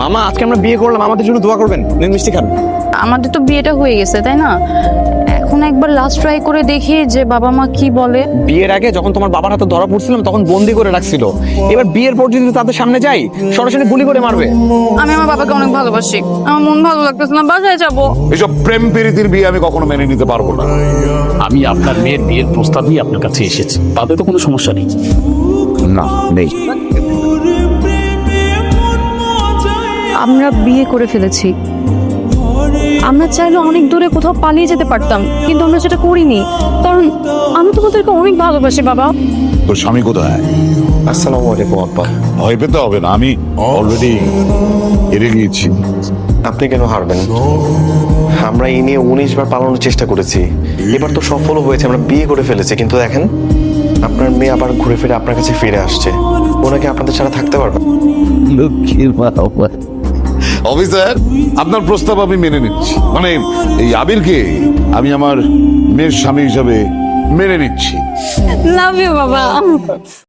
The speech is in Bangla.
মামা আজকে আমরা বিয়ে করলাম, আমাদের জন্য দোয়া করবেন। নিন মিষ্টি খান। আমাদের তো বিয়েটা হয়ে গেছে তাই না, এখন একবার লাস্ট ট্রাই করে দেখি যে বাবা মা কি বলে। বিয়ের আগে যখন তোমার বাবার হাতে ধরা পড়ছিলাম তখন বন্দি করে রাখছিল, এবার বিয়ের পর যদি তাদের সামনে যাই সরাসরি গুলি করে মারবে। আমি আমার বাবাকে অনেক ভালোবাসি, আমার মন ভালো লাগতেছে না, বাসায় যাবো। এসব প্রেম প্রীতির বিয়ে আমি কখনো মেনে নিতে পারবো না। আমি আপনার মেয়ের বিয়ের প্রস্তাব নিয়ে আপনার কাছে এসেছি, তাতে তো কোনো সমস্যা নেই। না, নেই। আমরা বিয়ে করে ফেলেছি। আমরা চাইলে অনেক দূরে কোথাও পালিয়ে যেতে পারতাম, কিন্তু আমরা সেটা করিনি, কারণ আমি তোমাদেরকে অনেক ভালোবাসি বাবা। তোর স্বামী কোথায়? আসসালামু আলাইকুম আব্বা। ভয় পেতে হবে না, আমি অলরেডি হেরে গিয়েছি। আপনি কেন হারবেন? আমরা এই নিয়ে 19 বার পালানোর চেষ্টা করেছি, এবার তো সফল হয়েছে, আমরা বিয়ে করে ফেলেছি। কিন্তু দেখেন আপনার মেয়ে আবার ঘুরে ফিরে আপনার কাছে ফিরে আসছে, ওনাকে আপনাদের ছাড়া থাকতে পারবে? লক্ষ্মীর মা। অফিসার, আপনার প্রস্তাব আমি মেনে নিচ্ছি, মানে এই আবিরকে আমি আমার মেয়ের স্বামী হিসাবে মেনে নিচ্ছি। লাভ ইউ বাবা।